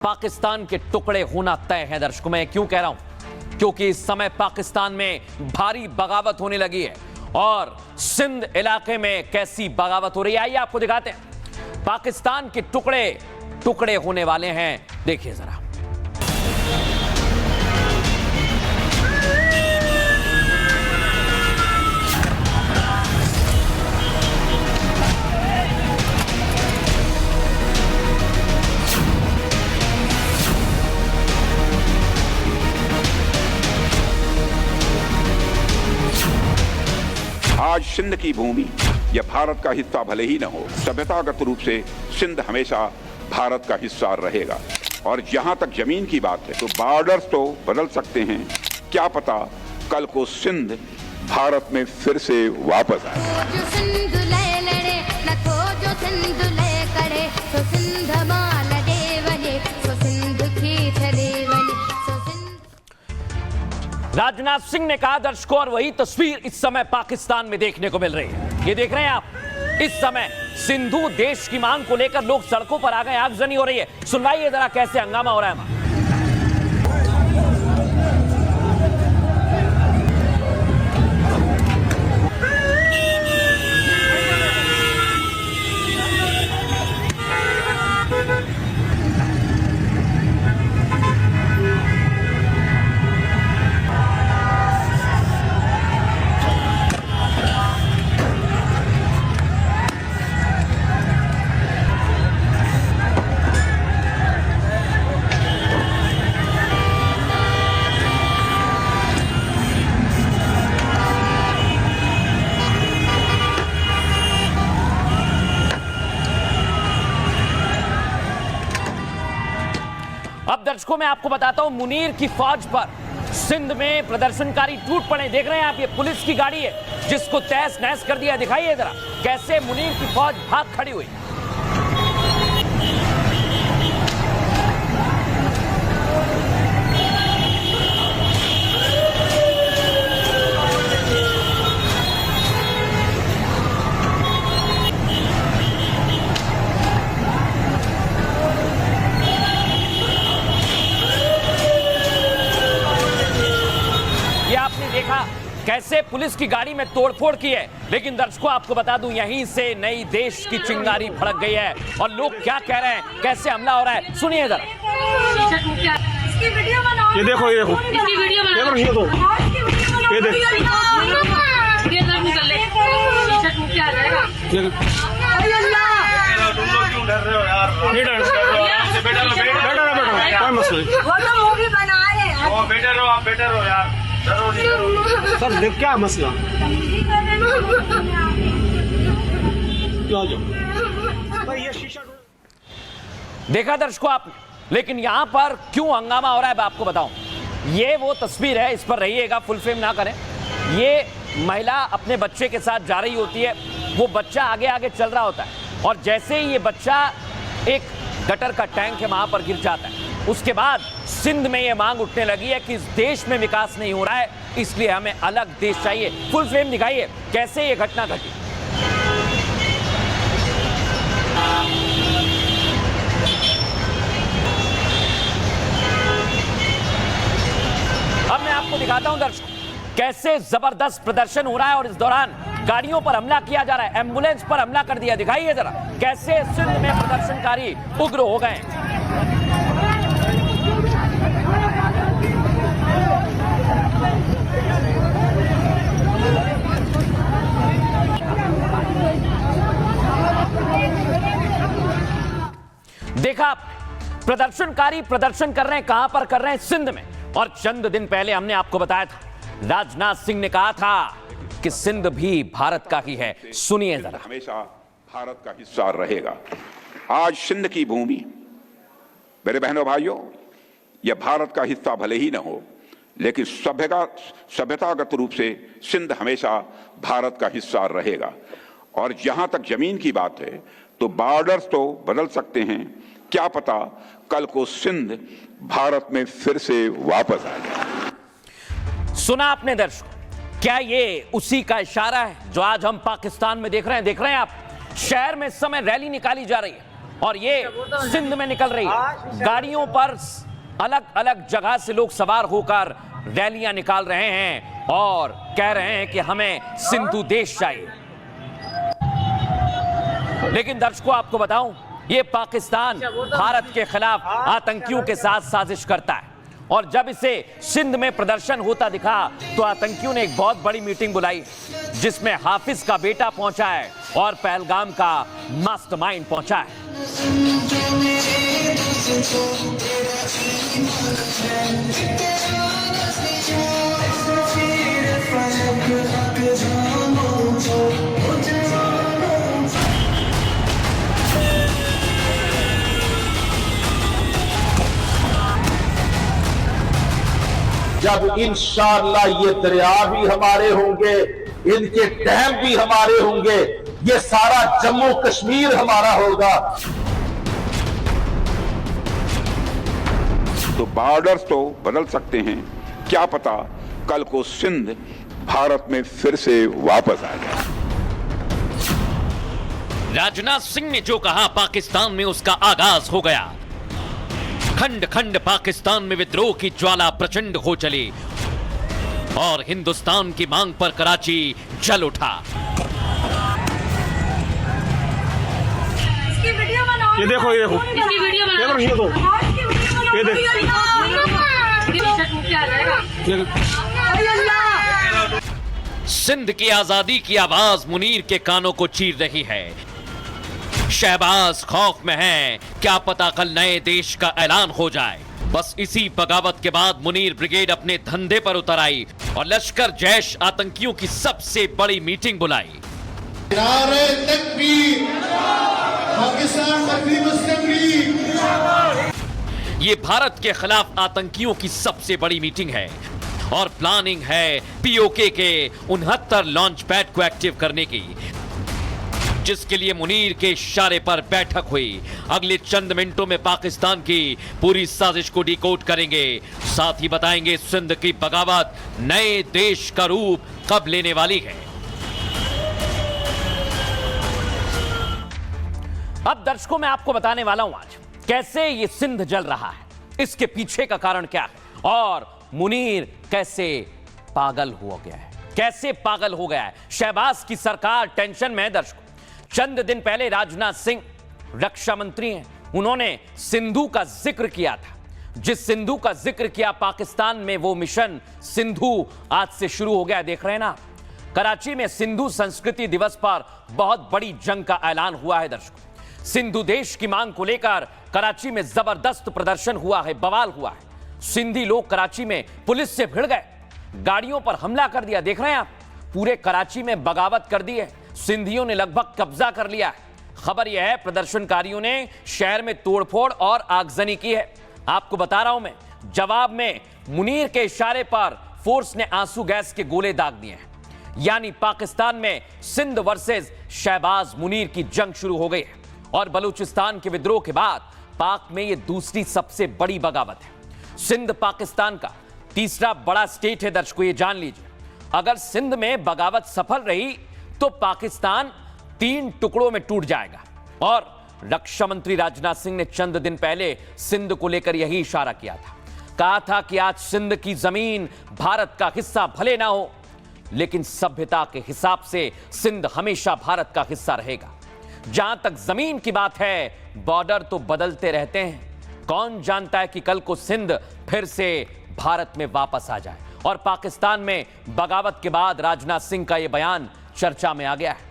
पाकिस्तान के टुकड़े होना तय है। दर्शकों, मैं क्यों कह रहा हूं? क्योंकि इस समय पाकिस्तान में भारी बगावत होने लगी है और सिंध इलाके में कैसी बगावत हो रही है, आइए आपको दिखाते हैं। पाकिस्तान के टुकड़े टुकड़े होने वाले हैं, देखिए जरा। आज सिंध की भूमि यह भारत का हिस्सा भले ही न हो, सभ्यतागत रूप से सिंध हमेशा भारत का हिस्सा रहेगा। और जहां तक जमीन की बात है तो बॉर्डर्स तो बदल सकते हैं, क्या पता कल को सिंध भारत में फिर से वापस आए। राजनाथ सिंह ने कहा दर्शकों, और वही तस्वीर इस समय पाकिस्तान में देखने को मिल रही है। ये देख रहे हैं आप, इस समय सिंधु देश की मांग को लेकर लोग सड़कों पर आ गए, आगजनी हो रही है। सुनवाइए जरा कैसे हंगामा हो रहा है। अब दर्शकों, मैं आपको बताता हूं, मुनीर की फौज पर सिंध में प्रदर्शनकारी टूट पड़े। देख रहे हैं आप, ये पुलिस की गाड़ी है जिसको तहस नहस कर दिया। दिखाइए जरा कैसे मुनीर की फौज भाग खड़ी हुई। देखा कैसे पुलिस की गाड़ी में तोड़फोड़ की है। लेकिन दर्शकों, आपको बता दूं, यहीं से नई देश की चिंगारी भड़क गई है। और लोग क्या कह रहे हैं, कैसे हमला हो रहा है, सुनिए जरा। ये देखो, ये देखो, इसकी वीडियो बना, ये देखो, ये देखो, ये सब निकल ले, टी-शर्ट मुझे आ जाएगा। तुम लोग क्यों डर रहे हो यार? नहीं डर रहे, बेटा कोई मसला नहीं। वो तो मूवी बना रहे हैं। वो बेटर हो, आप बेटर हो यार, डरो नहीं, डरो। सर देख क्या मसला, ये शीशा देखा दर्शकों आप, लेकिन यहां पर क्यों हंगामा हो रहा है मैं आपको बताऊं। ये वो तस्वीर है, इस पर रहिएगा, फुल फ्रेम ना करें। ये महिला अपने बच्चे के साथ जा रही होती है, वो बच्चा आगे आगे चल रहा होता है और जैसे ही ये बच्चा एक गटर का टैंक है वहां पर गिर जाता है, उसके बाद सिंध में ये मांग उठने लगी है कि इस देश में विकास नहीं हो रहा है, इसलिए हमें अलग देश चाहिए। फुल फ्रेम दिखाइए कैसे ये घटना घटी। अब मैं आपको दिखाता हूं दर्शकों, कैसे जबरदस्त प्रदर्शन हो रहा है और इस दौरान गाड़ियों पर हमला किया जा रहा है, एम्बुलेंस पर हमला कर दिया। दिखाइए जरा कैसे सिंध में प्रदर्शनकारी उग्र हो गए। देखा, प्रदर्शनकारी प्रदर्शन कर रहे हैं, कहां पर कर रहे हैं? सिंध में। और चंद दिन पहले हमने आपको बताया था, राजनाथ सिंह ने कहा था कि सिंध भी भारत का ही है। सुनिए जरा। हमेशा भारत का हिस्सा रहेगा। आज सिंध की भूमि, मेरे बहनों भाइयों, यह भारत का हिस्सा भले ही न हो, लेकिन सभ्यतागत रूप से सिंध हमेशा भारत का हिस्सा रहेगा। और जहां तक जमीन की बात है तो बॉर्डर्स तो बदल सकते हैं, क्या पता कल को सिंध भारत में फिर से वापस आ जाए। सुना आपने दर्शकों, क्या ये उसी का इशारा है जो आज हम पाकिस्तान में देख रहे हैं? देख रहे हैं आप, शहर में इस समय रैली निकाली जा रही है और ये सिंध में निकल रही है। गाड़ियों पर अलग अलग जगह से लोग सवार होकर रैलियां निकाल रहे हैं और कह रहे हैं कि हमें सिंधु देश चाहिए। लेकिन दर्शकों, आपको बताऊं, ये पाकिस्तान भारत के खिलाफ आतंकियों के साथ साजिश करता है और जब इसे सिंध में प्रदर्शन होता दिखा तो आतंकियों ने एक बहुत बड़ी मीटिंग बुलाई जिसमें हाफिज का बेटा पहुंचा है और पहलगाम का मास्टरमाइंड पहुंचा है। जब इंशाअल्लाह ये दरिया भी हमारे होंगे, इनके डैम भी हमारे होंगे, ये सारा जम्मू कश्मीर हमारा होगा। तो बॉर्डर्स तो बदल सकते हैं, क्या पता कल को सिंध भारत में फिर से वापस आ जाए। राजनाथ सिंह ने जो कहा, पाकिस्तान में उसका आगाज हो गया। खंड खंड पाकिस्तान में विद्रोह की ज्वाला प्रचंड हो चली और हिंदुस्तान की मांग पर कराची जल उठा। इसकी वीडियो बनाओ। ये देखो, ये देखो, इसकी वीडियो बनाओ। ये देखो, ये देखो। क्या जाएगा? सिंध की आजादी की आवाज मुनीर के कानों को चीर रही है। शहबाज खौफ में है, क्या पता कल नए देश का ऐलान हो जाए। बस इसी बगावत के बाद मुनीर ब्रिगेड अपने धंधे पर उतर आई और लश्कर जैश आतंकियों की सबसे बड़ी मीटिंग बुलाई। नारे तकबीर, पाकिस्तान तकबीर मुस्लिम लीग। ये भारत के खिलाफ आतंकियों की सबसे बड़ी मीटिंग है और प्लानिंग है पीओके के 69 लॉन्च पैड को एक्टिव करने की, जिसके लिए मुनीर के इशारे पर बैठक हुई। अगले चंद मिनटों में पाकिस्तान की पूरी साजिश को डिकोड करेंगे, साथ ही बताएंगे सिंध की बगावत नए देश का रूप कब लेने वाली है। अब दर्शकों, मैं आपको बताने वाला हूं आज कैसे ये सिंध जल रहा है, इसके पीछे का कारण क्या है और मुनीर कैसे पागल हो गया है, कैसे पागल हो गया है। शहबाज की सरकार टेंशन में है। दर्शकों, चंद दिन पहले राजनाथ सिंह रक्षा मंत्री हैं, उन्होंने सिंधु का जिक्र किया था। जिस सिंधु का जिक्र किया, पाकिस्तान में वो मिशन सिंधु आज से शुरू हो गया। देख रहे हैं ना, कराची में सिंधु संस्कृति दिवस पर बहुत बड़ी जंग का ऐलान हुआ है। दर्शकों, सिंधु देश की मांग को लेकर कराची में जबरदस्त प्रदर्शन हुआ है, बवाल हुआ है। सिंधी लोग कराची में पुलिस से भिड़ गए, गाड़ियों पर हमला कर दिया। देख रहे हैं आप, पूरे कराची में बगावत कर दी है। सिंधियों ने लगभग कब्जा कर लिया है। खबर यह है, प्रदर्शनकारियों ने शहर में तोड़फोड़ और आगजनी की है। आपको बता रहा हूं मैं, जवाब में मुनीर के इशारे पर फोर्स ने आंसू गैस के गोले दाग दिए हैं। यानी पाकिस्तान में सिंध वर्सेस शहबाज मुनीर की जंग शुरू हो गई है और बलूचिस्तान के विद्रोह के बाद पाक में यह दूसरी सबसे बड़ी बगावत है। सिंध पाकिस्तान का तीसरा बड़ा स्टेट है। दर्शकों, ये जान लीजिए, अगर सिंध में बगावत सफल रही तो पाकिस्तान 3 टुकड़ों में टूट जाएगा। और रक्षा मंत्री राजनाथ सिंह ने चंद दिन पहले सिंध को लेकर यही इशारा किया था। कहा था कि आज सिंध की जमीन भारत का हिस्सा भले ना हो, लेकिन सभ्यता के हिसाब से सिंध हमेशा भारत का हिस्सा रहेगा। जहां तक जमीन की बात है, बॉर्डर तो बदलते रहते हैं। कौन जानता है कि कल को सिंध फिर से भारत में वापस आ जाए। और पाकिस्तान में बगावत के बाद राजनाथ सिंह का यह बयान चर्चा में आ गया है।